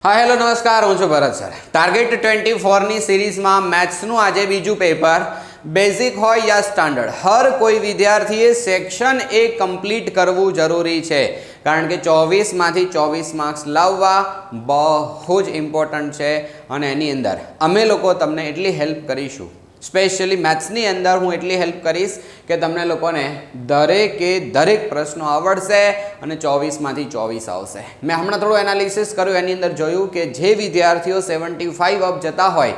हाँ हेलो नमस्कार हूँ છું ભરત સર ટાર્ગેટ 24 ની સિરીઝમાં મેથ્સનું આજે બીજું પેપર બેઝિક હોય યા સ્ટાન્ડર્ડ હર કોઈ વિદ્યાર્થીએ સેક્શન એ કમ્પ્લીટ કરવું જરૂરી છે કારણ કે 24 માંથી 24 માર્ક્સ લાવવા બહુ જ ઇમ્પોર્ટન્ટ છે અને એની અંદર અમે લોકો તમને એટલી હેલ્પ કરીશું સ્પેશિયલી મેથ્સની અંદર હું એટલી હેલ્પ કરીશ કે તમને લોકોને દરેક પ્રશ્નો આવડશે અને 24 માંથી 24 આવશે મેં હમણાં થોડું એનાલિસિસ કર્યું એની અંદર જોયું કે જે વિદ્યાર્થીઓ 75 અપ જતા હોય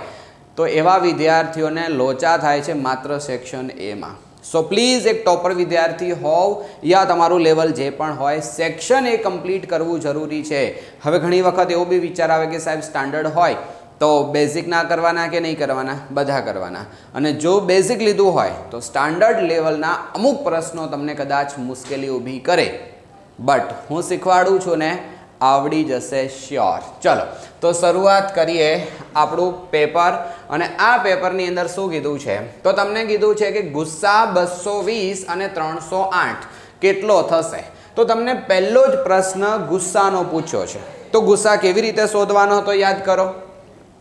તો એવા વિદ્યાર્થીઓને લોચા થાય છે માત્ર સેક્શન એ માં સો પ્લીઝ એક ટોપર વિદ્યાર્થી હોવ યા તમારું લેવલ જે પણ હોય સેક્શન એ કમ્પ્લીટ કરવું જરૂરી છે હવે ઘણી વખત એવો બી વિચાર આવે કે સાહેબ સ્ટાન્ડર્ડ હોય તો બેઝિક ના કરવાના કે નહીં કરવાના બધા કરવાના અને જો બેઝિક લીધું હોય તો સ્ટાન્ડર્ડ લેવલના અમુક પ્રશ્નો તમને કદાચ મુશ્કેલી ઊભી કરે બટ હું શીખવાડું છું ને આવડી જશે શ્યોર ચલો તો શરૂઆત કરીએ આપણું પેપર અને આ પેપરની અંદર શું કીધું છે તો તમને કીધું છે કે ગુસ્સા 220 અને 308 કેટલો થશે તો તમને પહેલો જ પ્રશ્ન ગુસ્સાનો પૂછ્યો છે તો ગુસ્સા કેવી રીતે શોધવાનો હતો યાદ કરો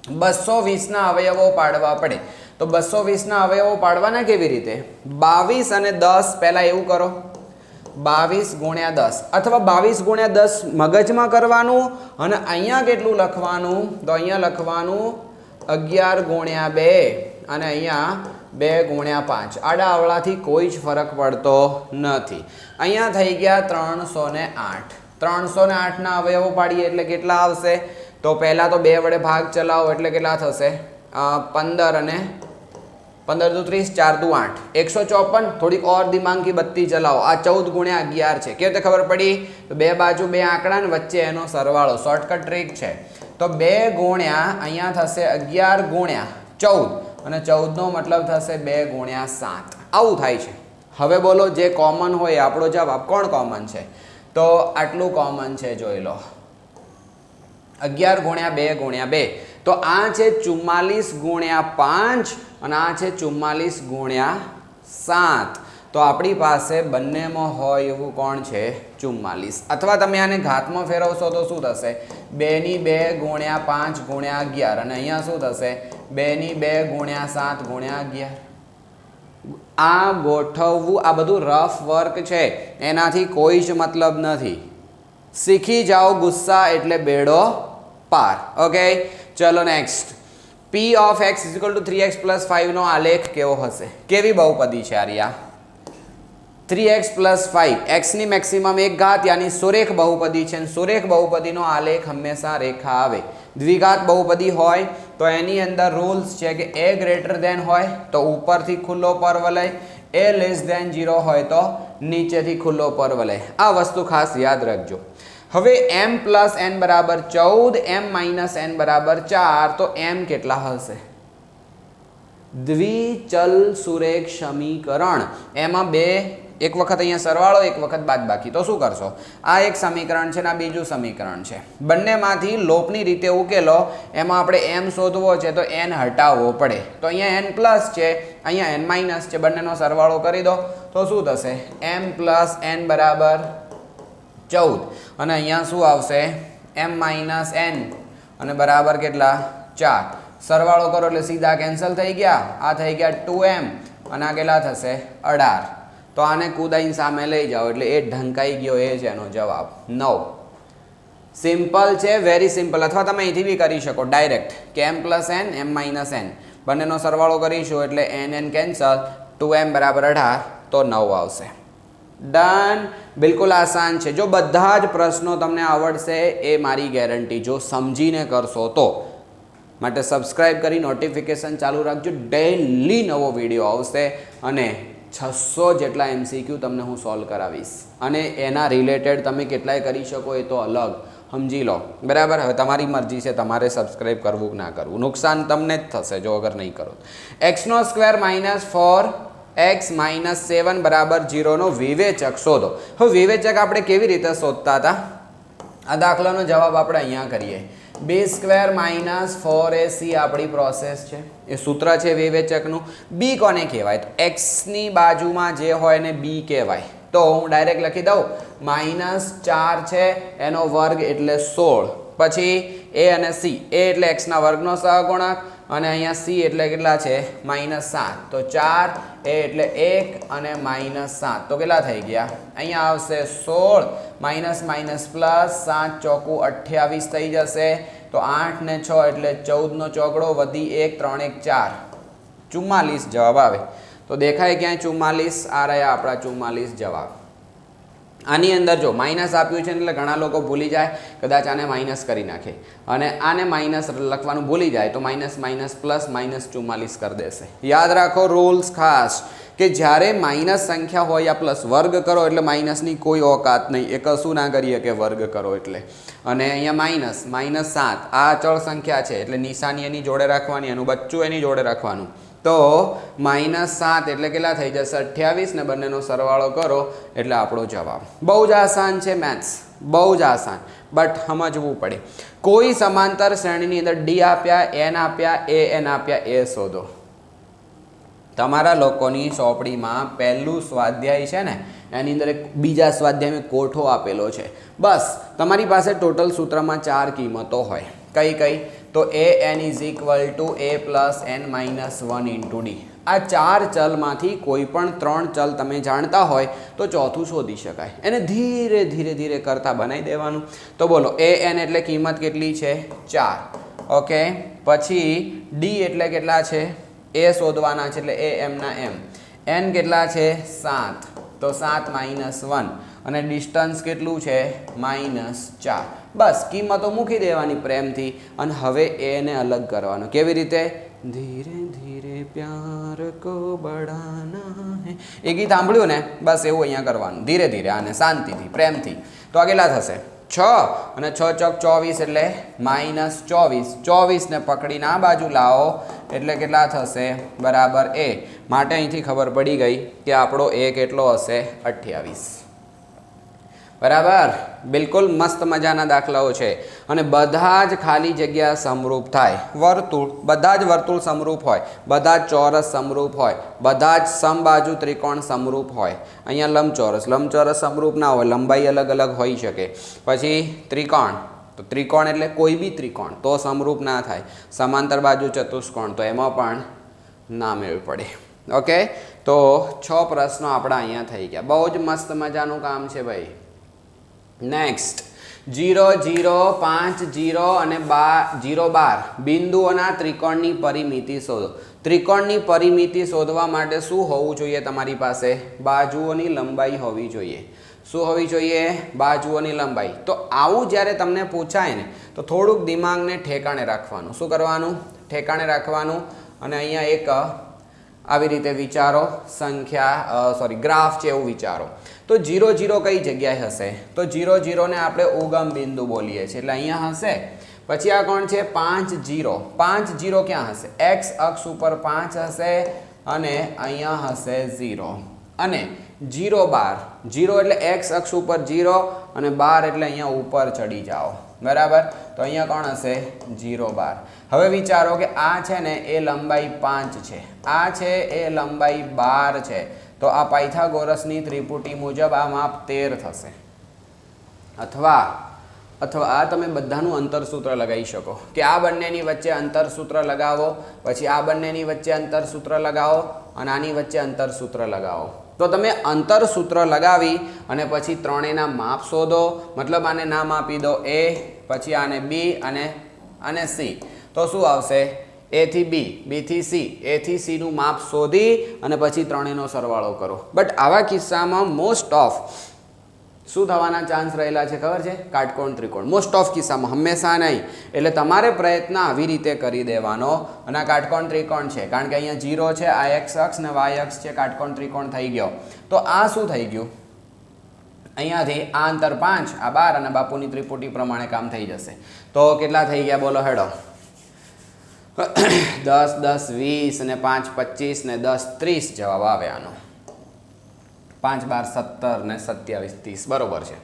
220 ના અવયવો પાડવા પડે તો 220 ના અવયવો પાડવાના કેવી રીતે 22 અને 10 પહેલા એવું કરો 22 ગુણ્યા 10 અથવા 22 ગુણ્યા 10 મગજમાં કરવાનું અને અહીંયા કેટલું લખવાનું તો અહીંયા લખવાનું 11 ગુણ્યા 2 અને અહીંયા 2 ગુણ્યા 5 આડા અવળાથી કોઈ જ ફરક પડતો નથી અહીંયા થઈ ગયા 308 308 ના અવયવો પાડીએ એટલે કેટલા આવશે તો પહેલા તો 2 વડે ભાગ ચલાવો એટલે કેટલા થશે 15 અને 15 દુ 30 4 દુ 8 154 થોડીક ઓર દિમાગથી બત્તી ચલાવો આ 14 ગુણ્યા 11 છે કેવી રીતે ખબર પડી તો બે બાજુ બે આંકડા ને વચ્ચે એનો સરવાળો શોર્ટકટ ટ્રીક છે તો 2 ગુણ્યા અહીંયા થશે 11 ગુણ્યા 14 અને 14 નો મતલબ થશે 2 ગુણ્યા 7 આવું થાય છે હવે બોલો જે કોમન હોય આપણો જવાબ કોણ કોમન છે તો આટલું કોમન છે જોઈ લો 11 ગુણ્યા 2 ગુણ્યા 2 તો આ છે 44 ગુણ્યા 5 અને આ છે 44 ગુણ્યા 7 તો આપણી પાસે બંનેમાં હોય એવું કોણ છે 44 અથવા તમે આને ઘાતમાં ફેરવશો તો શું થશે 2 ની 2 ગુણ્યા 5 ગુણ્યા 11 અને અહીંયા શું થશે 2 ની 2 ગુણ્યા 7 ગુણ્યા 11 આ ગોઠવવું આ બધું રફ વર્ક છે એનાથી કોઈ જ મતલબ નથી શીખી જાઓ ગુસ્સા એટલે બેડો પાર ઓકે ચલો next p of x is equal to 3x plus 5 નો આલેખ કેવો હશે કેવી બહુપદી છે આર્યા 3x plus 5 x ની મેક્સિમમ એક ઘાત યાની સુરેખ બહુપદી છે સુરેખ બહુપદીનો આલેખ હંમેશા રેખા આવે દ્વિઘાત બહુપદી હોય તો એની અંદર રૂલ્સ છે કે a ગ્રેટર ધેન હોય તો ઉપરથી ખુલ્લો પરવલય a લેસ ધેન 0 હોય તો નીચેથી ખુલ્લો પરવલય આ વસ્તુ ખાસ યાદ રાખજો હવે m plus n બરાબર 14 m minus n બરાબર 4 તો m કેટલા હશે દ્વિચલ સુરેખ સમીકરણ એમાં બે એક વખત અહીંયા સરવાળો એક વખત બાદબાકી તો શું કરશો આ એક સમીકરણ છે ને આ બીજું સમીકરણ છે બંનેમાંથી લોપની રીતે ઉકેલો એમાં આપણે m શોધવો છે તો n હટાવવો પડે તો અહીંયા n પ્લસ છે અહીંયા n માઇનસ છે બંનેનો સરવાળો કરી દો તો શું થશે m plus n બરાબર 14 અને અહીંયા શું આવશે m minus n અને બરાબર કેટલા 4 સરવાળો કરો એટલે સીધા કેન્સલ થઈ ગયા આ થઈ ગયા 2m અને આ કેટલા થશે 18 તો આને કુદાઈને સામે લઈ જાઓ એટલે એ ઢંકાઈ ગયો એ છે એનો જવાબ 9 સિમ્પલ છે વેરી સિમ્પલ અથવા તમે અહીંથી બી કરી શકો ડાયરેક્ટ કે m plus n m minus n બંનેનો સરવાળો કરીશું એટલે n કેન્સલ 2m બરાબર 18 તો 9 આવશે ડન બિલકુલ આસાન છે જો બધા જ પ્રશ્નો તમને આવડશે એ મારી ગેરંટી જો સમજીને કરશો તો માટે સબસ્ક્રાઇબ કરી નોટિફિકેશન ચાલુ રાખજો ડેઈલી નવો વિડીયો આવશે અને 600 જેટલા MCQ તમને હું સોલ્વ કરાવીશ અને એના રિલેટેડ તમે કેટલાય કરી શકો એ તો અલગ સમજી લો બરાબર હવે તમારી મરજી છે તમારે સબસ્ક્રાઇબ કરવું કે ના કરવું નુકસાન તમને જ થશે જો અગર નહીં કરો x² - 4 x minus 7 બરાબર 0 નો વિવેચક શોધો હવે વિવેચક આપણે કેવી રીતે શોધતા હતા આ દાખલાનો જવાબ આપણે અહીંયા કરીએ b² minus 4ac આપણી પ્રોસેસ છે એ સૂત્ર છે વિવેચકનું b કોને કહેવાય તો x ની બાજુમાં જે હોય ને b કહેવાય તો હું ડાયરેક્ટ લખી દઉં -4 છે એનો વર્ગ એટલે 16 પછી એ અને સી, એ એટલે એક્સના વર્ગનો સહગુણક અને અહીંયા સી એટલે કેટલા છે -7, તો 4 એ એટલે 1 અને -7 તો કેટલા થઈ ગયા અહીંયા આવશે 16 માઇનસ માઇનસ પ્લસ 7 ચોકુ 28 થઈ જશે, તો 8 ને 6 એટલે 14 નો ચોકડો વધી 1 3 1 4 44 જવાબ આવે. તો દેખાય ક્યાંય 44, આ રહ્યા આપણા 44 જવાબ. આની અંદર જો માઇનસ આપ્યું છે એટલે ઘણા લોકો ભૂલી જાય, કદાચ આને માઇનસ કરી નાખે અને આને માઇનસ લખવાનું ભૂલી જાય તો માઇનસ માઇનસ પ્લસ -44 કરી દેશે. યાદ રાખો રૂલ્સ ખાસ કે જ્યારે માઇનસ સંખ્યા હોય યા પ્લસ વર્ગ કરો એટલે માઇનસની કોઈ ઓકાત નહીં, એ કશું ના કરીએ કે વર્ગ કરો એટલે. અને અહીંયા -7 આ અચળ સંખ્યા છે એટલે નિશાની એની જોડે રાખવાની, એનું બચ્ચું એની જોડે રાખવાનું. તો -7 એટલે કેટલા થઈ જશે 28 ને બંનેનો સરવાળો કરો એટલે આપણો જવાબ. બહુ જ આસાન છે મેથ્સ, બહુ જ આસાન, બટ સમજવું પડે. કોઈ સમાંતર શ્રેણીની અંદર ડી આપ્યા, એન આપ્યા, એન આપ્યા, એ શોધો. તમારા લોકોની ચોપડીમાં પહેલું સ્વાધ્યાય છે ને એની અંદર એક બીજા સ્વાધ્યાયમાં કોઠો આપેલો છે. બસ તમારી પાસે ટોટલ સૂત્રમાં 4 કિંમતો હોય. કઈ કઈ? તો an = a + n - 1 × d. આ 4 ચલમાંથી કોઈ પણ 3 ચલ તમે જાણતા હોય તો ચોથું શોધી શકાય. એને ધીરે ધીરે ધીરે કરતા બનાવી દેવાનું. તો બોલો an એટલે કિંમત કેટલી છે 4. ઓકે, પછી d એટલે કેટલા છે એ શોધવાના છે એટલે am ના m. n કેટલા છે 7, તો 7 - 1 અને ડિસ્ટન્સ કેટલું છે -4. બસ કિંમતો મૂકી દેવાની પ્રેમથી અને હવે એને અલગ કરવાનો. કેવી રીતે? ધીરે ધીરે પ્યાર કો બઢાના હે, એ ગીત સાંભળ્યું ને, બસ એવું અહીંયા કરવાનું ધીરે ધીરે, આને શાંતિથી પ્રેમથી. તો આ કેટલા થશે 6 અને 6 ચોક 24 એટલે -24. 24 ને પકડીને આ બાજુ લાવો એટલે કેટલા થશે બરાબર a. માટે અહીંથી ખબર પડી ગઈ કે આપણો a કેટલો હશે 28. બરાબર, બિલકુલ મસ્ત મજાના દાખલાઓ છે અને બધા જ ખાલી જગ્યા સમરૂપ થાય. વર્તુળ, બધા જ વર્તુળ સમરૂપ હોય, બધા જ ચોરસ સમરૂપ હોય, બધા જ સમબાજુ ત્રિકોણ સમરૂપ હોય. અહીંયા લંબચોરસ સમરૂપ ના હોય, લંબાઈ અલગ અલગ હોઈ શકે. પછી ત્રિકોણ, તો ત્રિકોણ એટલે કોઈ બી ત્રિકોણ તો સમરૂપ ના થાય. સમાંતર બાજુ ચતુષ્કોણ તો એમાં પણ ના મેળ પડે. ઓકે, તો 6 પ્રશ્નો આપણા અહીંયા થઈ ગયા. બહુ જ મસ્ત મજાનું કામ છે ભાઈ. નેક્સ્ટ 0 0 5 0 અને 0 12 બિંદુઓના ત્રિકોણની પરિમિતિ શોધો. ત્રિકોણની પરિમિતિ શોધવા માટે શું હોવું જોઈએ તમારી પાસે? બાજુઓની લંબાઈ હોવી જોઈએ. શું હોવી જોઈએ? બાજુઓની લંબાઈ. તો આવું જ્યારે તમને પૂછાય ને તો થોડુંક દિમાગને ઠેકાણે રાખવાનું. શું કરવાનું? ઠેકાણે રાખવાનું. અને અહીંયા એક આવી રીતે વિચારો, ગ્રાફ છે એવું વિચારો. તો 0 0 કઈ જગ્યાએ હશે? તો 0 0 ને આપણે ઉગમ બિંદુ બોલીએ છીએ એટલે અહીંયા હશે. પછી આ કોણ છે 5 0. 5 0 ક્યાં હશે? x અક્ષ ઉપર 5 હશે અને અહીંયા હશે 0. અને 0 12, 0 એટલે x અક્ષ ઉપર 0 અને 12 એટલે અહીંયા ઉપર ચડી જાઓ. બરાબર, તો અહીંયા કોણ હશે 0 12. હવે વિચારો કે આ છે ને એ લંબાઈ 5 છે, આ છે એ લંબાઈ 12 છે. તો આ પાયથાગોરસની ત્રિપુટી મુજબ આ માપ 13 થશે. અથવા આ તમે બધાનું અંતરસૂત્ર લગાવી શકો કે આ બંનેની વચ્ચે અંતરસૂત્ર લગાવો, પછી આ બંનેની વચ્ચે અંતરસૂત્ર લગાવો અને આની વચ્ચે અંતરસૂત્ર લગાવો. તો તમે અંતરસૂત્ર લગાવી અને પછી ત્રણેયના માપ શોધો. મતલબ આને નામ આપી દો a, પછી આને b અને આને c. તો શું આવશે? a થી b, b થી c, a થી c નું માપ શોધી અને પછી ત્રણેયનો સરવાળો કરો. બટ આવા કિસ્સામાં મોસ્ટ ઓફ શું થવાના ચાન્સ રહેલા છે ખબર છે? કાટકોણ ત્રિકોણ. મોસ્ટ ઓફ કિસ્સામાં, હંમેશા નહીં. એટલે તમારે પ્રયત્ન આવી રીતે કરી દેવાનો. અને આ કાટકોણ ત્રિકોણ છે કારણ કે અહીંયા 0 છે, આ x અક્ષ ને y અક્ષ છે, કાટકોણ ત્રિકોણ થઈ ગયો. તો આ શું થઈ ગયું? અહીંયાથી આ અંતર 5, આ 12 અને બાપુની ત્રિપુટી પ્રમાણે કામ થઈ જશે. તો કેટલા થઈ ગયા બોલો હેડો? 10 10 20 અને 5 25 ને 10 30 જવાબ આવે આનો. 5 12 17 ને 27 30 બરોબર છે.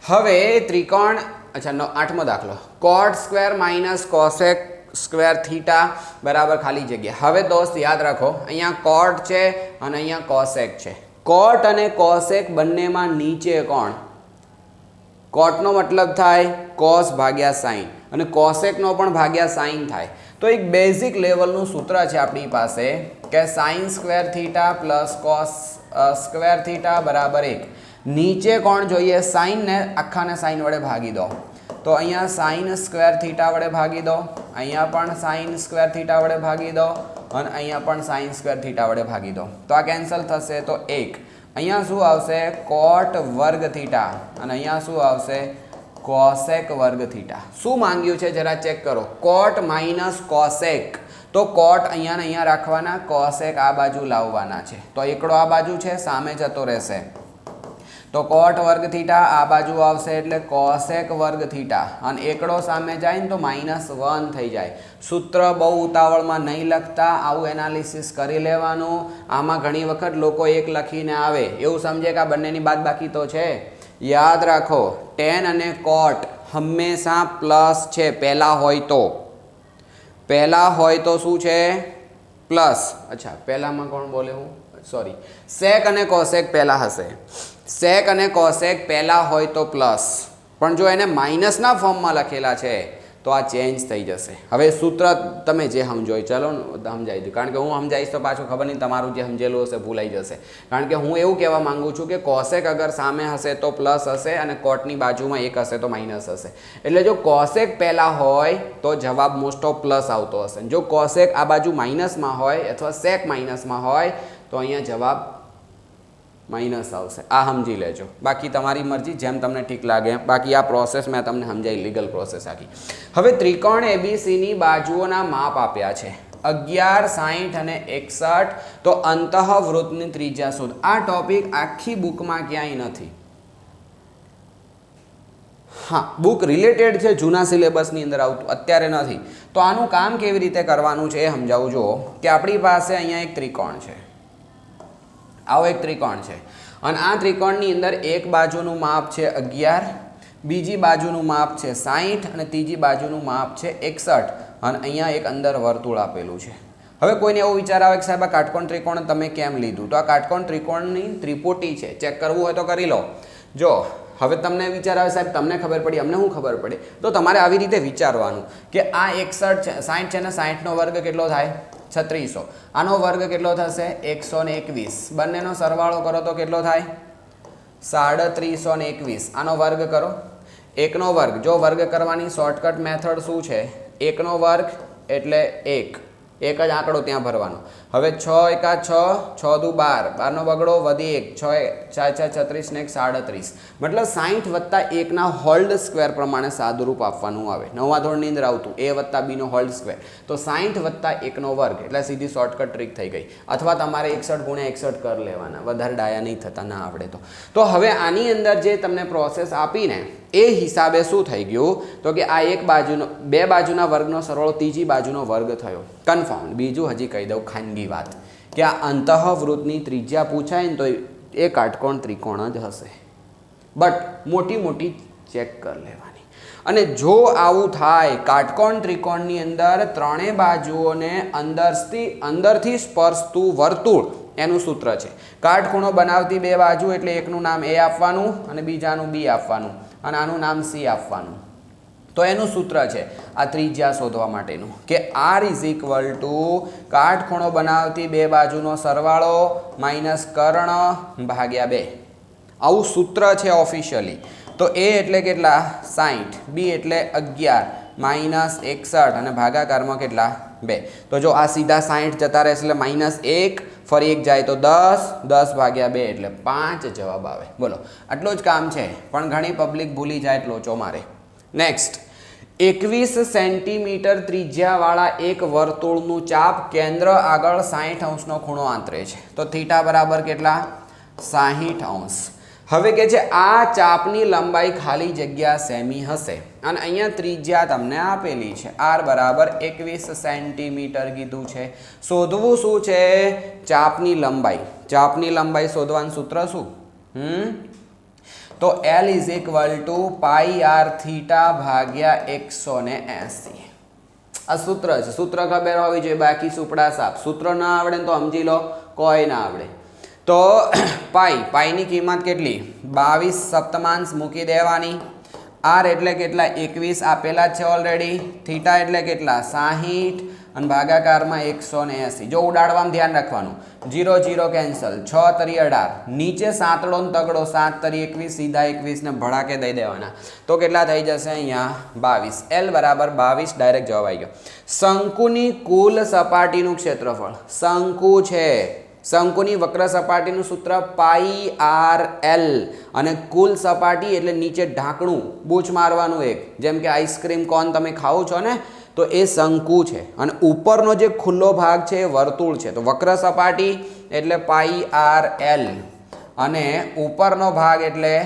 હવે ત્રિકોણ, અચ્છા 8મો દાખલો, cot square minus cosec square theta બરાબર ખાલી જગ્યા. હવે દોસ્ત યાદ રાખો, અહીંયા કોટ છે અને અહીંયા કોસેક છે. કોટ અને કોસેક બંનેમાં નીચે કોણ? કોટનો મતલબ થાય કોસ ભાગ્યા સાઇન અને કોસેકનો પણ ભાગ્યા સાઇન થાય. તો એક બેઝિક લેવલનું સૂત્ર છે આપણી પાસે કે sine square theta plus cos square theta બરાબર 1. નીચે કોણ જોઈએ? સાઇનને આખાને સાઇન વડે ભાગી દો. તો અહીંયા સાઇન સ્ક્વેર થીટા વડે ભાગી દો, અહીંયા પણ સાઇન સ્ક્વેર થીટા વડે ભાગી દો અને અહીંયા પણ સાઇન સ્ક્વેર થીટા વડે ભાગી દો. તો આ કેન્સલ થશે તો 1. અહીંયા શું આવશે? કોટ વર્ગ થીટા અને અહીંયા શું આવશે? કોસેક વર્ગ થીટા. શું માંગ્યું છે જરા ચેક કરો. કોટ માઇનસ કોસેક. તો કોટ અહીંયા ને અહીંયા રાખવાના, કોસેક આ બાજુ લાવવાના છે. તો એકડો આ બાજુ છે, સામે જતો રહેશે. તો કોટ વર્ગ થીટા આ બાજુ આવશે એટલે કોસેક વર્ગ થીટા અને એકડો સામે જાય ને તો -1 થઈ જાય. સૂત્ર બહુ ઉતાવળમાં નહીં લખતા, આવું એનાલિસિસ કરી લેવાનું. આમાં ઘણી વખત લોકો એક લખીને આવે, એવું સમજે કે આ બંનેની બાદબાકી તો છે. યાદ રાખો, ટેન અને કોટ હંમેશા પ્લસ છે. પહેલા હોય તો શું છે? પ્લસ. અચ્છા, પહેલામાં કોણ બોલે? હું સોરી. સેક અને કોસેક પહેલા હશે. સેક અને કોસેક પહેલા હોય તો પ્લસ, પણ જો એને માઇનસના ફોર્મમાં લખેલા છે તો આ ચેન્જ થઈ જશે. હવે સૂત્ર તમે જે સમજો, ચલો સમજાવી દઉં, કારણ કે હું સમજાવીશ તો પાછું ખબર નહીં તમારું જે સમજેલું હશે ભૂલાઈ જશે. કારણ કે હું એવું કહેવા માંગુ છું કે કોસેક અગર સામે હશે તો પ્લસ હશે અને કોટની બાજુમાં 1 હશે તો માઇનસ હશે. એટલે જો કોસેક પહેલાં હોય તો જવાબ મોસ્ટ ઓફ પ્લસ આવતો હશે. જો કોસેક આ બાજુ માઇનસમાં હોય અથવા સેક માઇનસમાં હોય તો અહીંયા જવાબ માઇનસ આવશે. આ સમજી લેજો, બાકી તમારી મરજી, જેમ તમને ઠીક લાગે. બાકી આ પ્રોસેસ મેં તમને સમજાવી, લીગલ પ્રોસેસ આખી. હવે ત્રિકોણ એબીસીની બાજુઓના માપ આપ્યા છે 11, 60 અને 61. તો અંતઃવૃત્તની ત્રિજ્યા શોધ. આ ટોપિક આખી બુકમાં ક્યાંય નથી. હા, બુક રિલેટેડ છે, જૂના સિલેબસની અંદર આવતું, અત્યારે નથી. તો આનું કામ કેવી રીતે કરવાનું છે એ સમજાવું. જુઓ કે આપણી પાસે અહીંયા એક ત્રિકોણ છે, આવો એક ત્રિકોણ છે અને આ ત્રિકોણની અંદર એક બાજુનું માપ છે 11, બીજી બાજુનું માપ છે 60 અને ત્રીજી બાજુનું માપ છે 61 અને અહીંયા એક અંદર વર્તુળ આપેલું છે. હવે કોઈને એવો વિચાર આવે કે સાહેબ આ કાટકોણ ત્રિકોણ તમે કેમ લીધું? તો આ કાટકોણ ત્રિકોણની ત્રિપુટી છે, ચેક કરવું હોય તો કરી લો. જો હવે તમને વિચાર આવે સાહેબ તમને ખબર પડી, અમને શું ખબર પડે? તો તમારે આવી રીતે વિચારવાનું કે આ 61 છે, 60 છે ને 60નો વર્ગ કેટલો થાય? 3600. આનો વર્ગ કેટલો થશે? 121. બંનેનો સરવાળો કરો તો કેટલો થાય? 3721. આનો વર્ગ કરો. 1નો વર્ગ, જો વર્ગ કરવાની શોર્ટકટ મેથડ શું છે? 1નો વર્ગ એટલે 1, એક જ આંકડો ત્યાં ભરવાનો. હવે 6 એકા 6, 6 દુ 12, 12નો બગડો વધી 1, 6 4 36 ને 1 37. મતલબ 60 વત્તા 1ના હોલ્ડ સ્ક્વેર પ્રમાણે સાદુરૂપ આપવાનું આવે. 9મા ધોરણની અંદર આવતું a વત્તા b નો હોલ્ડ સ્ક્વેર. તો 60 વત્તા 1નો વર્ગ એટલે સીધી શોર્ટકટ ટ્રીક થઈ ગઈ. અથવા તમારે 61 ગુણ્યા 61 કરી લેવાના, વધારે ડાયા નહીં થતા ના આવડે તો. તો હવે આની અંદર જે તમને પ્રોસેસ આપીને એ હિસાબે શું થઈ ગયું? તો કે આ એક બાજુનો, બે બાજુના વર્ગનો સરવાળો ત્રીજી બાજુનો વર્ગ થયો. કન્ફર્મ. બીજું હજી કહી દઉં ખાનગી વાત કે આ અંતઃવૃત્તની ત્રિજ્યા પૂછાય ને તો એ કાટકોણ ત્રિકોણ જ હશે, બટ મોટી મોટી ચેક કરી લેવાની. અને જો આવું થાય કાટકોણ ત્રિકોણની અંદર ત્રણેય બાજુઓને અંદરથી સ્પર્શતું વર્તુળ, એનું સૂત્ર છે કાટખૂણો બનાવતી બે બાજુ એટલે એકનું નામ a આપવાનું અને બીજાનું b આપવાનું અને આનું નામ c આપવાનું. તો એનું સૂત્ર છે આ ત્રિજ્યા શોધવા માટેનું કે r = કાટખૂણો બનાવતી બે બાજુનો સરવાળો માઇનસ કર્ણ ભાગ્યા 2. આવું સૂત્ર છે ઓફિશિયલી. તો a એટલે કેટલા? 60, b એટલે 11 માઇનસ 61 અને ભાગાકારમાં કેટલા? 2. તો જો આ સીધા 60 જતા રહેશે એટલે -1, ફરી 1 જાય તો 10, 10 ભાગ્યા 2 એટલે 5 જવાબ આવે. બોલો, આટલું જ કામ છે, પણ ઘણી પબ્લિક ભૂલી જાય એટલે લોચો મારે. નેક્સ્ટ, 21 સેન્ટીમીટર ત્રિજ્યાવાળા એક વર્તુળનું ચાપ કેન્દ્ર આગળ 60 અંશનો ખૂણો આંતરે છે. તો થીટા બરાબર કેટલા? 60 અંશ. હવે કે છે આ ચાપની લંબાઈ ખાલી જગ્યા સેમી હશે અને અહીંયા ત્રિજ્યા તમને આપેલી છે r બરાબર 21 સેન્ટીમીટર કીધું છે. શોધવું શું છે? ચાપની લંબાઈ. ચાપની લંબાઈ શોધવાનું સૂત્ર શું? તો L = πr થીટા ભાગ્યા 180. આ સૂત્ર છે. સૂત્ર ખબર હોવી જોઈએ, બાકી સુપડા સાપ. સૂત્ર ના આવડે તો સમજી લો કોઈ ના આવડે. તો પાઈની કિંમત કેટલી? 22 સપ્તમાંશ મૂકી દેવાની આર એટલે કેટલા 21 આપેલા છે ઓલરેડી, થીટા એટલે કેટલા 60 અને ભાગાકારમાં 180. જો ઉડાડવામાં ધ્યાન રાખવાનું, 0 0 કેન્સલ, 6 તરી 18, નીચે સાતડો ને તગડો 7 તરી 21, સીધા 21 ને ભડાકે દઈ દેવાના. તો કેટલા થઈ જશે અહીંયા 22. L બરાબર 22 ડાયરેક્ટ જવાબ આવી ગયો. શંકુની કુલ સપાટીનું ક્ષેત્રફળ, શંકુ છે, શંકુની વક્ર સપાટીનું સૂત્ર પાઈ આર એલ, અને કુલ સપાટી એટલે નીચે ઢાંકણું બૂચ મારવાનું એક, જેમ કે આઈસ્ક્રીમ કોન તમે ખાઓ છો ને, તો એ શંકુ છે અને ઉપરનો જે ખુલ્લો ભાગ છે એ વર્તુળ છે. તો વક્ર સપાટી એટલે પાઈ આર એલ અને ઉપરનો ભાગ એટલે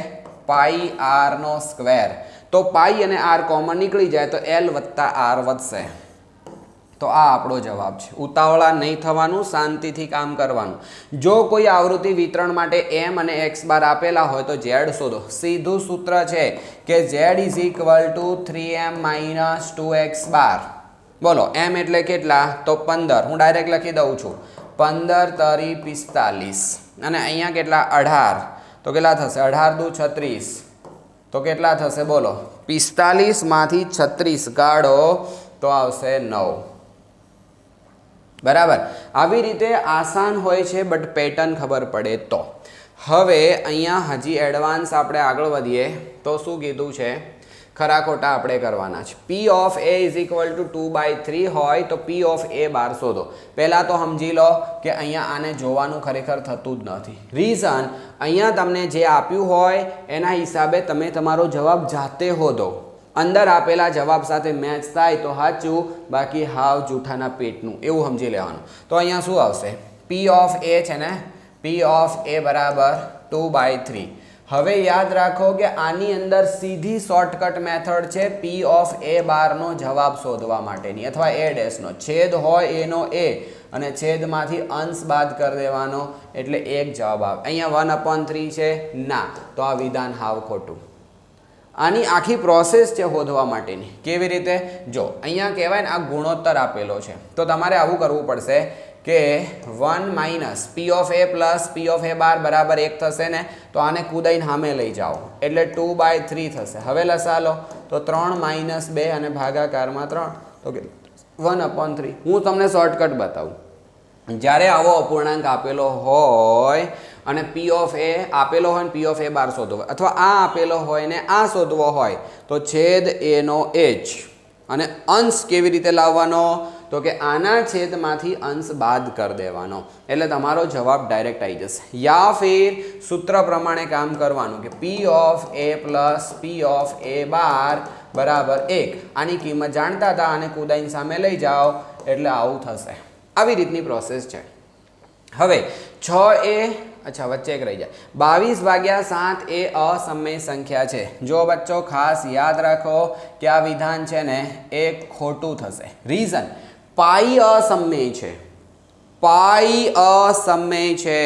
પાઈ આર નો સ્ક્વેર. તો પાઈ અને આર કોમન નીકળી જાય તો એલ વત્તા આર વધશે. તો આ આપણો જવાબ છે. ઉતાવળા નહીં થવાનું, શાંતિથી કામ કરવાનું. જો કોઈ આવૃત્તિ વિતરણ માટે m અને x બાર આપેલા હોય તો z શોધો. સીધું સૂત્ર છે કે z is equal two 3m minus 2x બાર. બોલો m એટલે કેટલા? તો 15. હું ડાયરેક્ટ લખી દઉં છું, 15 તરી 45 અને અહીંયા કેટલા 18. તો કેટલા થશે? 18 દુ 36. તો કેટલા થશે બોલો? 45 માંથી 36 કાઢો તો આવશે 9. બરાબર. આવી રીતે આસાન હોય છે, બટ પેટર્ન ખબર પડે તો. હવે અહીંયા હજી એડવાન્સ આપણે આગળ વધીએ તો શું કીધું છે? ખરા ખોટા આપણે કરવાના છે. P of A is equal two 2/3 હોય તો P ઓફ A બાર શોધો. પહેલાં તો સમજી લો કે અહીંયા આને જોવાનું ખરેખર થતું જ નથી. રીઝન, અહીંયા તમને જે આપ્યું હોય એના હિસાબે તમે તમારો જવાબ જાતે શોધો. અંદર આપેલા જવાબ સાથે મેચ થાય તો સાચું, બાકી હાવ જૂઠાના પેટનું, એવું સમજી લેવાનું. તો અહીંયા શું આવશે? P ઓફ A છે ને, P ઓફ A બરાબર 2/3. હવે યાદ રાખો કે આની અંદર સીધી શોર્ટકટ મેથડ છે P ઓફ A બારનો જવાબ શોધવા માટેની, અથવા A ડેશનો. છેદ હોય એનો A અને છેદમાંથી અંશ બાદ કરી દેવાનો એટલે એક જવાબ આવે. અહીંયા 1/3 છે ના, તો આ વિધાન હાવ ખોટું. આની આખી પ્રોસેસ છે શોધવા માટેની. કેવી રીતે? જો અહીંયા કહેવાય ને આ ગુણોત્તર આપેલો છે, તો તમારે આવું કરવું પડશે કે 1 minus P of A plus P of A બાર બરાબર 1 થશે ને, તો આને કુદાઈને સામે લઈ જાઓ એટલે 2/3 થશે. હવે લસા લો તો 3 માઇનસ 2 અને ભાગાકારમાં 3, તો 1/3. હું તમને શોર્ટકટ બતાવું. જ્યારે આવો અપૂર્ણાંક આપેલો હોય અને P ઓફ A આપેલો હોય ને P ઓફ A બાર શોધવો હોય, અથવા આ આપેલો હોય ને આ શોધવો હોય, તો છેદ A નો H અને અંશ કેવી રીતે લાવવાનો? તો કે આના છેદમાંથી અંશ બાદ કરી દેવાનો એટલે તમારો જવાબ ડાયરેક્ટ આવી જશે. યા ફિર સૂત્ર પ્રમાણે કામ કરવાનું કે P of A plus P of A બાર બરાબર 1. આની કિંમત જાણતા હતા, આને કુદાઈને સામે લઈ જાઓ એટલે આવું થશે. આવી રીતની પ્રોસેસ છે. હવે 6A, અચ્છા વચ્ચે એક રહી જાય, 22/7 એ અસમય સંખ્યા છે. જો બચ્ચો ખાસ યાદ રાખો કે આ વિધાન છે ને એ ખોટું થશે. રીઝન, પાઈ અસમય છે, પાઈ અસમય છે,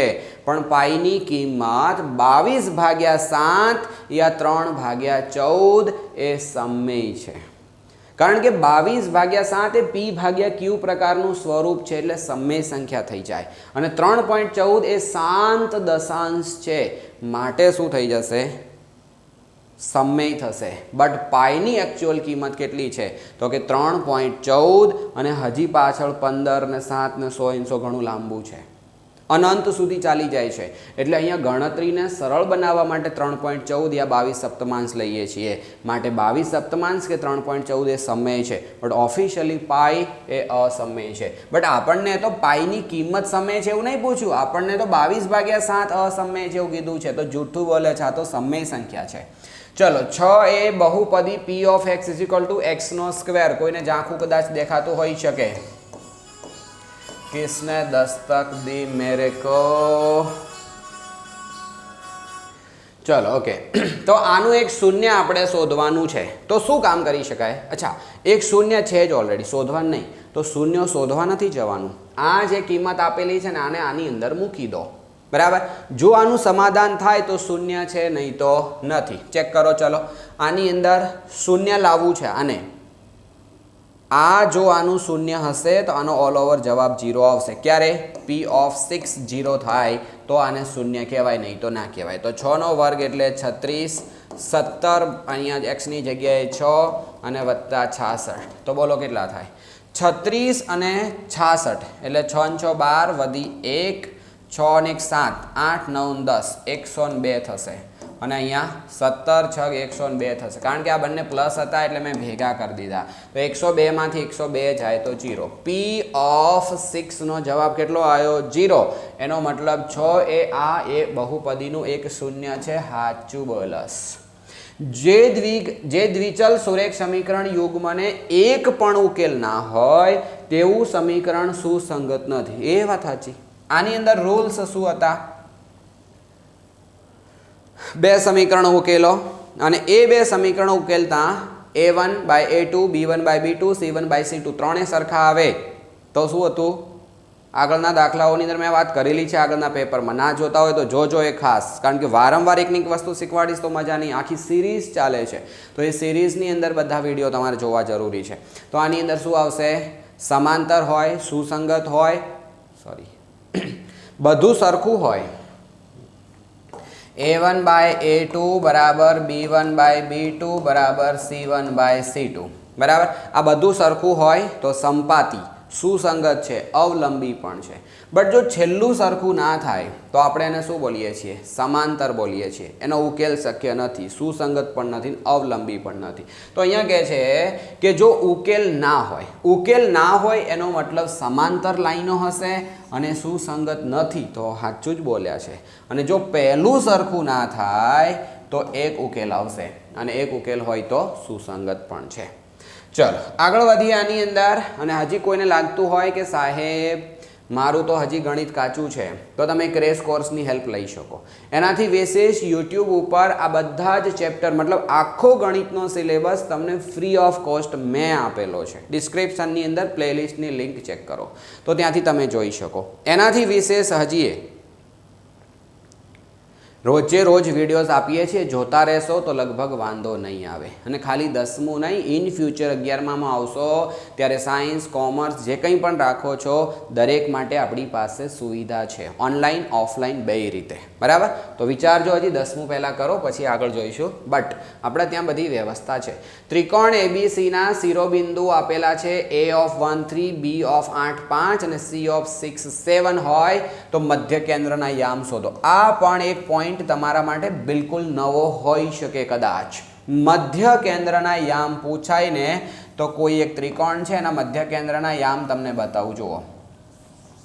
પણ પાઈની કિંમત 22/7 યા 3/14 એ સમય છે. કારણ કે 22/7 એ P/Q પ્રકારનું સ્વરૂપ છે એટલે સમય સંખ્યા થઈ જાય, અને 3.14 એ શાંત દશાંશ છે માટે શું થઈ જશે? સમય થશે. બટ પાઈની એકચ્યુઅલ કિંમત કેટલી છે? તો કે 3.14 અને હજી પાછળ 15 ને 7 ને 100 ઘણું લાંબુ છે, અનંત સુધી ચાલી જાય છે. એટલે અહીંયા ગણતરીને સરળ બનાવવા માટે 3.14 યા 22 સપ્તમાંશ લઈએ છીએ. માટે 22 સપ્તમાંશ કે 3.14 એ સમય છે, બટ ઓફિશિયલી પાઈ એ અસમય છે. બટ આપણને તો પાઈની કિંમત સમય છે એવું નહીં પૂછ્યું, આપણને તો 22/7 અસમય છે એવું કીધું છે. તો જૂઠું બોલે છે, આ તો સમય સંખ્યા છે. ચલો 6 એ બહુપદી P of x is equal to x નો સ્ક્વેર. કોઈને ઝાંખું કદાચ દેખાતું હોઈ શકે. किसने दस्तक दी मेरे को? चलो ओके. तो આનું એક શૂન્ય આપણે શોધવાનું છે. તો શું કામ કરી શકાય? અચ્છા, એક શૂન્ય છે જ ઓલરેડી, શોધવાનું નહીં. તો શૂન્ય શોધવા નથી જવાનું. આ જે કિંમત આપેલી છે ને આને આની અંદર મૂકી દો. બરાબર. જો આનું સમાધાન થાય તો શૂન્ય છે, નહીં તો નથી. ચેક કરો. ચલો આની અંદર શૂન્ય લાવવું છે. આને આ જો આનું શૂન્ય હશે તો આનો ઓલ ઓવર જવાબ 0 આવશે. ક્યારે? P ઓફ 6 0 થાય તો આને શૂન્ય કહેવાય, નહીં તો ના કહેવાય. તો 6 નો વર્ગ એટલે 36 17 અહીંયા એક્સની જગ્યાએ 6 અને વત્તા 66 તો બોલો કેટલા થાય 36 અને 66 એટલે 6 ને 6 12 વધી 1 6 ને 1 7 8 9 10 102 થશે અને અહીંયા 17 6 102 થશે કારણ કે આ બંને પ્લસ હતા એટલે મેં ભેગા કરી દીધા તો 102 માંથી 102 જાય તો 0 P ઓફ 6 નો જવાબ કેટલો આવ્યો 0 એનો મતલબ 6 એ આ એ બહુપદીનું એક શૂન્ય છે સાચું બોલસ જે દ્વિચલ સુરેખ સમીકરણ યુગ્મને એક પણ ઉકેલ ના હોય તેવું સમીકરણ સુસંગત નથી એ વાત સાચી આની અંદર રૂલ્સ શું હતા બે સમીકરણો ઉકેલો અને એ બે સમીકરણો ઉકેલતા a1 by a2 b1 by b2 c1 by c2 ત્રણે સરખા આવે તો શું હતું આગળના દાખલાઓની અંદર મેં વાત કરેલી છે આગળના પેપરમાં ના જોતા હોય તો જોજો એ ખાસ કારણ કે વારંવાર એકની વસ્તુ શીખવાડીશ તો મજા નહીં આખી સિરીઝ ચાલે છે તો એ સિરીઝની અંદર બધા વિડીયો તમારે જોવા જરૂરી છે તો આની અંદર શું આવશે સમાંતર હોય સુસંગત હોય બધું સરખું હોય a1 by a2 બરાબર b1 by b2 બરાબર c1 by c2 બરાબર આ બધું સરખું હોય તો સંપાતી સુસંગત છે અવલંબી પણ છે બટ જો છેલ્લું સરખું ના થાય તો આપણે એને શું બોલીએ છીએ સમાંતર બોલીએ છીએ એનો ઉકેલ શક્ય નથી સુસંગત પણ નથી અવલંબી પણ નથી તો અહીંયા કહે છે કે જો ઉકેલ ના હોય એનો મતલબ સમાંતર લાઈનો હશે અને સુસંગત નથી તો સાચું જ બોલ્યા છે અને જો પહેલું સરખું ના થાય તો એક ઉકેલ આવશે અને એક ઉકેલ હોય તો સુસંગત પણ છે ચલો આગળ વધીએ આની અંદર અને હજી કોઈને લાગતું હોય કે સાહેબ મારું તો હજી ગણિત કાચું છે તો તમે ક્રેશ કોર્સની હેલ્પ લઈ શકો એનાથી વિશેષ યુટ્યુબ ઉપર આ બધા જ ચેપ્ટર મતલબ આખો ગણિતનો સિલેબસ તમને ફ્રી ઓફ કોસ્ટ મેં આપેલો છે ડિસ્ક્રિપ્શનની અંદર પ્લેલિસ્ટની લિંક ચેક કરો તો ત્યાંથી તમે જોઈ શકો એનાથી વિશેષ હજી રોજે રોજ વિડીયોઝ આપીએ છીએ જોતા રહેશો તો લગભગ વાંધો નહીં આવે અને ખાલી 10મું નહીં ઇન ફ્યુચર 11માં આવશો ત્યારે સાયન્સ કોમર્સ જે કંઈ પણ રાખો છો દરેક માટે આપણી પાસે સુવિધા છે ઓનલાઈન ઓફલાઈન બે રીતે બરાબર તો વિચારજો હજી 10મું પહેલાં કરો પછી આગળ જોઈશું બટ આપણે ત્યાં બધી વ્યવસ્થા છે ત્રિકોણ એબીસીના શિરોબિંદુ આપેલા છે a of 1 3 b of 8 5 અને c of 6 7 હોય તો મધ્ય કેન્દ્રના યામ શોધો આ પણ એક પોઈન્ટ તમારા માટે બિલકુલ નવો હોઈ શકે કદાચ મધ્ય કેન્દ્રના યામ પૂછાય ને તો કોઈ એક ત્રિકોણ છે એના મધ્ય કેન્દ્રના યામ તમને બતાવું જુઓ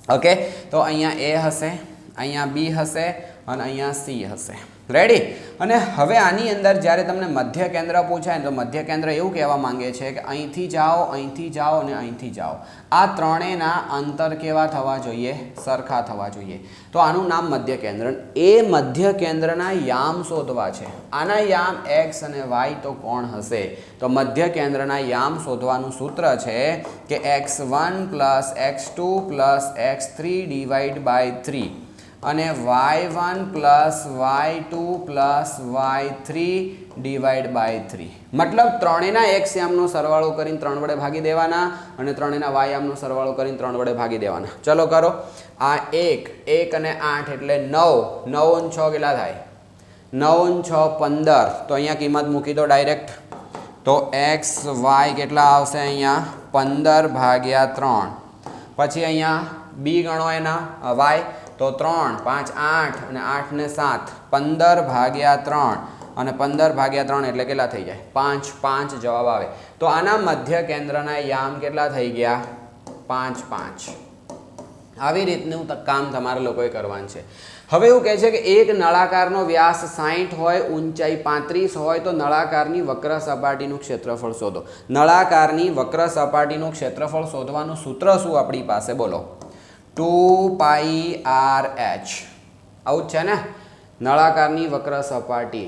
ઓકે તો અહીંયા a હશે અહીંયા b હશે અને અહીંયા c હશે રેડી અને હવે આની અંદર જ્યારે તમને મધ્ય કેન્દ્ર પૂછાય ને તો મધ્ય કેન્દ્ર એવું કહેવા માંગે છે કે અહીંથી જાઓ અને અહીંથી જાઓ આ ત્રણેયના અંતર કેવા થવા જોઈએ સરખા થવા જોઈએ તો આનું નામ મધ્ય કેન્દ્ર એ મધ્ય કેન્દ્રના યામ શોધવા છે આના યામ x અને y તો કોણ હશે તો મધ્ય કેન્દ્રના યામ શોધવાનું સૂત્ર છે કે x1 + x2 + x3 divide by 3 અને y1 + y2 + y3 divide by 3 મતલબ ત્રણેયના x યામનો સરવાળો કરીને 3 વડે ભાગી દેવાના અને ત્રણેયના y યામનો સરવાળો કરીને 3 વડે ભાગી દેવાના ચલો કરો આ 1 અને 8 એટલે 9 9 અને 6 કેટલા થાય 9 અને 6 15 તો અહીંયા કિંમત મૂકી દો ડાયરેક્ટ તો x y કેટલા આવશે અહીંયા 15 ભાગ્યા 3 પછી અહીંયા b ગણો એના y તો 3 5 8 અને 8 ને 7 15 ભાગ્યા 3 અને 15 ભાગ્યા 3 એટલે કેટલા થઈ જાય 5 5 જવાબ આવે તો આના મધ્ય કેન્દ્રના યામ કેટલા થઈ ગયા 5 5 આવી રીતનું કામ તમારે લોકોએ કરવાનું છે હવે એવું કહે છે કે એક નળાકારનો વ્યાસ 60 હોય ઊંચાઈ 35 હોય તો નળાકારની વક્ર સપાટીનું ક્ષેત્રફળ શોધો નળાકારની વક્ર સપાટીનું ક્ષેત્રફળ શોધવાનું સૂત્ર શું આપણી પાસે બોલો 2πrh આવું જ છે ને નળાકારની વક્ર સપાટી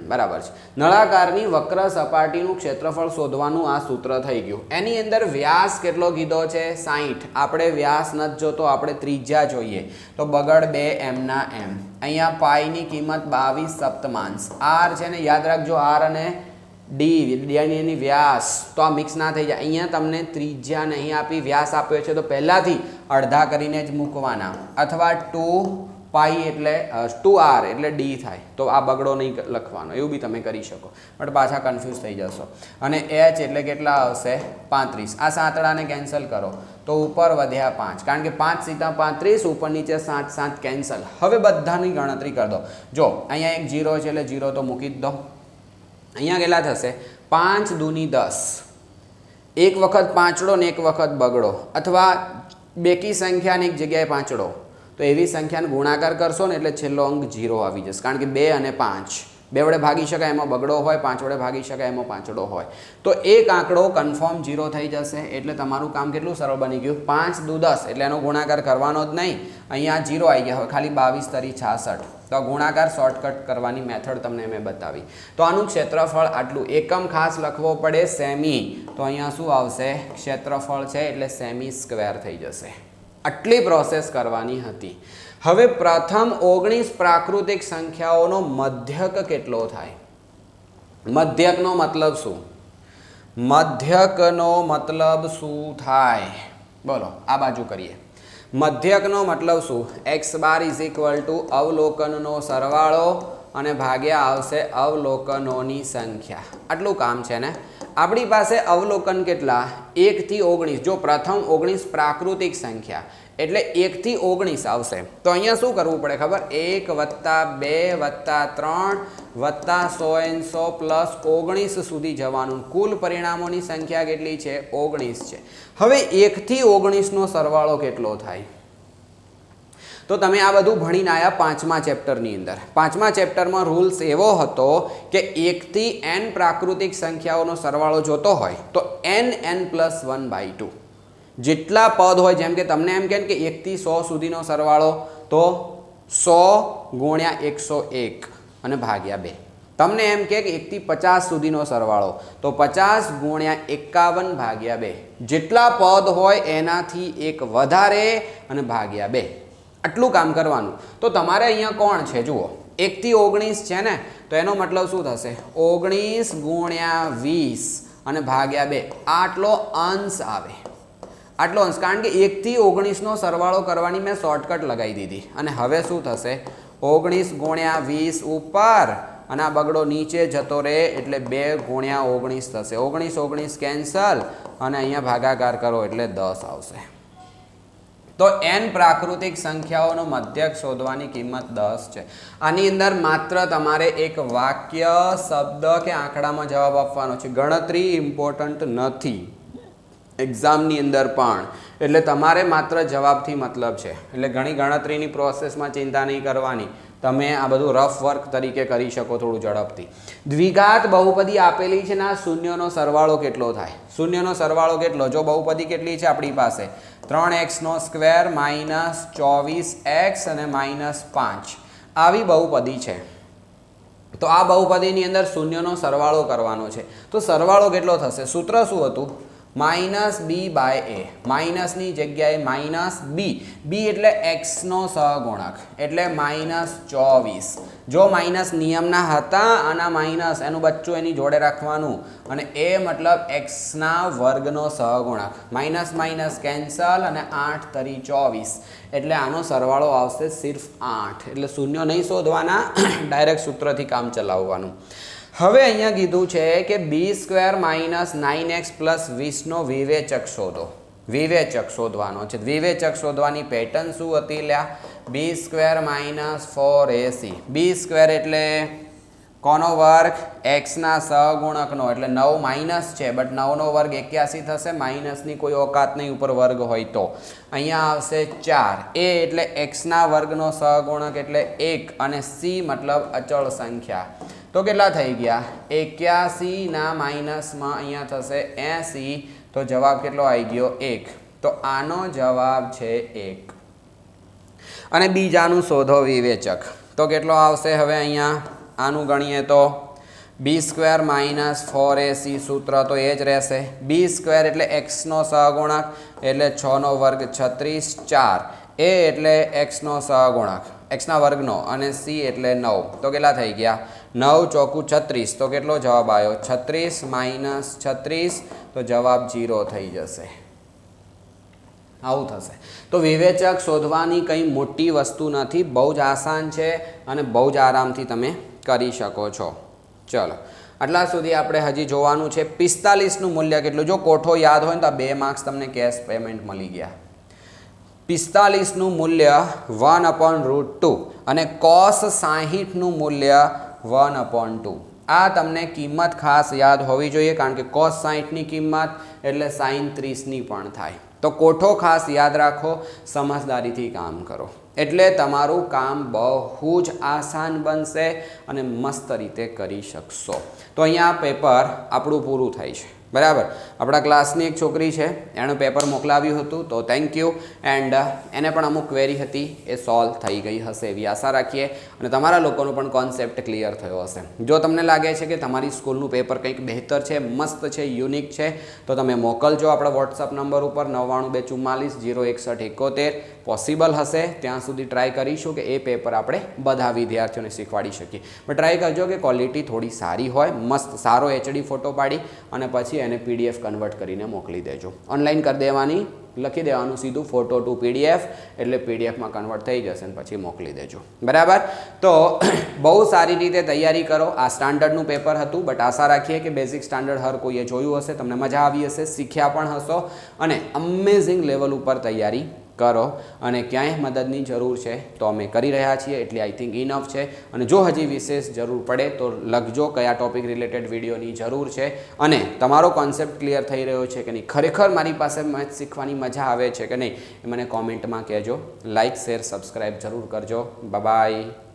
બરાબર છે નળાકારની વક્ર સપાટીનું ક્ષેત્રફળ શોધવાનું આ સૂત્ર થઈ ગયું એની અંદર વ્યાસ કેટલો કીધો છે 60 આપણે વ્યાસ નથી જોતો આપણે ત્રિજ્યા જોઈએ તો બગડ 2 m ના m અહીંયા પાઈની કિંમત 22 સપ્તમાંશ r છે ને યાદ રાખજો r અને ડી વ્યાસ તો આ મિક્સ ના થઈ જાય અહીંયા તમને ત્રિજ્યા નહીં આપી વ્યાસ આપ્યો છે તો પહેલાથી અડધા કરીને જ મૂકવાના અથવા 2 પાઈ એટલે 2r એટલે ડી થાય, તો આ બગડો નહીં લખવાનો, એવું બી તમે કરી શકો, બટ પાછા કન્ફ્યુઝ થઈ જશો. અને h એટલે કેટલા આવશે 35. આ સાતડાને કેન્સલ કરો તો ઉપર વધ્યા 5, કારણ કે 5 સીધા 35, ઉપર નીચે 7 7 કેન્સલ. હવે બધાની ગણતરી કરી દો. જો અહીંયા એક 0 છે એટલે 0 તો મૂકી જ દો. અહીંયા કેટલા થશે 5 દૂની 10, એક વખત પાંચડો ને એક વખત બગડો, અથવા બેકી સંખ્યાને એક જગ્યાએ પાંચડો, તો એવી સંખ્યાને ગુણાકાર કરશો ને એટલે છેલ્લો અંક 0 આવી જશે, કારણ કે 2 અને 5 બે વડે ભાગી શકાય એમાં બગડો હોય, 5 વડે ભાગી શકાય એમાં પાંચડો હોય, તો એક આંકડો કન્ફર્મ 0 થઈ જશે. એટલે તમારું કામ કેટલું સરળ બની ગયું, 5 દુ 10 એટલે એનો ગુણાકાર કરવાનો જ નહીં. અહીંયા 0 આવી ગયા, હવે ખાલી 22 તરી 66, તો ગુણાકાર શોર્ટકટ કરવાની મેથડ તમને મેં બતાવી. તો આનું ક્ષેત્રફળ આટલું, એકમ ખાસ લખવો પડે સેમી, તો અહીંયા શું આવશે ક્ષેત્રફળ છે એટલે સેમી સ્ક્વેર થઈ જશે. આટલી પ્રોસેસ કરવાની હતી. હવે પ્રથમ 19 પ્રાકૃતિક સંખ્યાઓનો મધ્યક કેટલો થાય? મધ્યકનો મતલબ શું? મધ્યકનો મતલબ શું થાય? બોલો, આ બાજુ કરીએ. મધ્યકનો મતલબ શું? x bar is equal to અવલોકનનો સરવાળો અને ભાગ્યા આવશે અવલોકનોની સંખ્યા. આટલું કામ છે ને. આપણી પાસે અવલોકન કેટલા? 1 થી 19. જો પ્રથમ 19 પ્રાકૃતિક સંખ્યા એટલે 1 થી 19 આવશે, તો અહીંયા શું કરવું પડે ખબર? 1 + 2 + 3 + 100 પ્લસ 19 સુધી જવાનું. કુલ પરિણામોની સંખ્યા કેટલી છે? 19 છે. હવે 1 થી 19નો સરવાળો કેટલો થાય? તો તમે આ બધું ભણીને આવ્યા 5મા ચેપ્ટરની અંદર. 5મા ચેપ્ટરમાં રૂલ્સ એવો હતો કે 1 થી n પ્રાકૃતિક સંખ્યાઓનો સરવાળો જોતો હોય તો n +1/2 જેટલા પદ હોય, જેમ કે તમને એમ કહે કે 1 થી 100 સુધીનો સરવાળો, તો 100 × 101 અને ભાગ્યા 2. તમને એમ કહે કે 1 થી 50 સુધીનો સરવાળો, તો 50 × 51 ભાગ્યા 2. જેટલા પદ હોય એનાથી એક વધારે અને ભાગ્યા 2. આટલું કામ કરવાનું. તો તમારે અહીંયા કોણ છે જુઓ, 1 થી 19 છે ને, તો એનો મતલબ શું થશે? 19 × 20 અને ભાગ્યા 2. આટલો અંશ આવે, આટલો અંશ, કારણ કે 1 થી 19નો સરવાળો કરવાની મેં શોર્ટકટ લગાવી દીધી. અને હવે શું થશે? 19 × 20 ઉપર અને આ બગડો નીચે જતો રહે એટલે 2 × 19 થશે. 19 19 કેન્સલ અને અહીંયા ભાગાકાર કરો એટલે 10 આવશે. તો n પ્રાકૃતિક સંખ્યાઓનો મધ્યક શોધવાની કિંમત 10 છે. આની અંદર માત્ર તમારે એક વાક્ય, શબ્દ કે આંકડામાં જવાબ આપવાનો છે. ગણતરી ઇમ્પોર્ટન્ટ નથી એક્ઝામની અંદર પણ, એટલે તમારે માત્ર જવાબથી મતલબ છે. એટલે ઘણી ગણતરીની પ્રોસેસમાં ચિંતા નહીં કરવાની, તમે આ બધું રફ વર્ક તરીકે કરી શકો થોડું ઝડપથી. દ્વિઘાત બહુપદી આપેલી છે ને, આ શૂન્યનો સરવાળો કેટલો થાય? શૂન્યનો સરવાળો કેટલો? જો બહુપદી કેટલી છે આપણી પાસે? 3x² - 24x અને -5 આવી બહુપદી છે. તો આ બહુપદીની અંદર શૂન્યનો સરવાળો કરવાનો છે. તો સરવાળો કેટલો થશે? સૂત્ર શું હતું? -b/a. માઇનસની જગ્યાએ -b. b એટલે x નો સહગુણક એટલે -24. જો માઇનસ નિયમના હતા અને માઇનસ એનું બચ્ચું એની જોડે રાખવાનું, અને a મતલબ x² વર્ગનો સહગુણક. માઇનસ માઇનસ કેન્સલ અને 8 તરી 24 એટલે આનો સરવાળો આવશે સિર્ફ 8. એટલે શૂન્ય નહીં શોધવાના, ડાયરેક્ટ સૂત્રથી કામ ચલાવવાનું. હવે અહીંયા કીધું છે કે b² - 9x + 20નો વિવેચક શોધો. વિવેચક શોધવાનો છે. વિવેચક શોધવાની પેટર્ન શું હતી લ્યા? b² - 4ac. b² એટલે કોનો વર્ગ? x ના સહગુણકનો, એટલે 9 માઇનસ છે બટ 9નો વર્ગ 81 થશે. માઇનસની કોઈ ઓકાત નહીં ઉપર વર્ગ હોય તો. અહીંયા આવશે 4. a એટલે x ના વર્ગનો સહગુણક એટલે 1 અને c મતલબ અચળ સંખ્યા. તો કેટલા થઈ ગયા? 81 ના માઇનસમાં અહીંયા થશે 80, તો જવાબ કેટલો આવી ગયો? 1. તો આનો જવાબ છે 1. અને બીજાનું શોધો વિવેચક. તો કેટલો આવશે? હવે અહીંયા આનું ગણીએ તો b² - 4ac. સૂત્ર તો એ જ રહેશે. b² એટલે x નો સહગુણક એટલે 6નો વર્ગ 36. 4 a એટલે x નો સહગુણક, x ના વર્ગનો, અને c એટલે 9. તો કેટલા થઈ ગયા? 9 × 4 = 36. તો કેટલો જવાબ આવ્યો? 36 - 36. તો જવાબ 0 થઈ જશે. આવું થશે. તો વિવેચક શોધવાની કંઈ મોટી વસ્તુ નથી, બહુ જ આસાન છે અને બહુ જ આરામથી તમે કરી શકો છો. ચલો આટલા સુધી આપણે હજી જોવાનું છે 45નું મૂલ્ય કેટલું. જો કોઠો યાદ હોય ને તો આ 2 માર્ક્સ તમને કેશ પેમેન્ટ મળી ગયા. 45નું મૂલ્ય 1/√2 અને cos 60નું મૂલ્ય 1/2. આ તમને કિંમત ખાસ યાદ હોવી જોઈએ, કારણ કે cos 60ની કિંમત એટલે sin 30ની પણ થાય. તો કોઠો ખાસ યાદ રાખો, સમજદારીથી કામ કરો એટલે તમારું કામ બહુ જ આસાન બનશે અને મસ્ત રીતે કરી શકશો. તો અહીંયા પેપર આપણું પૂરું થાય છે, બરાબર. આપણા ક્લાસની એક છોકરી છે, એનું પેપર મોકલાવ્યું હતું, તો થેન્ક યુ. એન્ડ એને પણ અમુક ક્વેરી હતી, એ સોલ્વ થઈ ગઈ હશે એવી આશા રાખીએ અને તમારા લોકોનો પણ કોન્સેપ્ટ ક્લિયર થયો હશે. જો તમને લાગે છે કે તમારી સ્કૂલનું પેપર કંઈક બહેતર છે, મસ્ત છે, યુનિક છે, તો તમે મોકલજો આપણા વોટ્સઅપ નંબર ઉપર 9924406171. પોસિબલ હશે ત્યાં સુધી ટ્રાય કરીશું કે એ પેપર આપણે બધા વિદ્યાર્થીઓને શીખવાડી શકીએ. પણ ટ્રાય કરજો કે ક્વોલિટી થોડી સારી હોય, મસ્ત સારો HD ફોટો પાડી અને પછી એને PDF કન્વર્ટ કરીને મોકલી દેજો. ઓનલાઈન કરી દેવાની, લખી દેવાનું સીધું ફોટો ટુ PDF, એટલે PDFમાં કન્વર્ટ થઈ જશે અને પછી મોકલી દેજો, બરાબર. તો બહુ સારી રીતે તૈયારી કરો. આ સ્ટાન્ડર્ડનું પેપર હતું, બટ આશા રાખીએ કે બેઝિક સ્ટાન્ડર્ડ હર કોઈએ જોયું હશે, તમને મજા આવી હશે, શીખ્યા પણ હશો અને અમેઝિંગ લેવલ ઉપર તૈયારી કરો. અને ક્યાંય મદદની જરૂર છે તો અમે કરી રહ્યા છીએ, એટલે આઈ થિંક ઇનફ છે. અને જો હજી વિશેષ જરૂર પડે તો લખજો કયા ટોપિક રિલેટેડ વિડીયોની જરૂર છે અને તમારો કોન્સેપ્ટ ક્લિયર થઈ રહ્યો છે કે નહીં, ખરેખર મારી પાસે મેથ્સ શીખવાની મજા આવે છે કે નહીં, એ મને કોમેન્ટમાં કહેજો. લાઇક, શેર, સબસ્ક્રાઈબ જરૂર કરજો. બાય.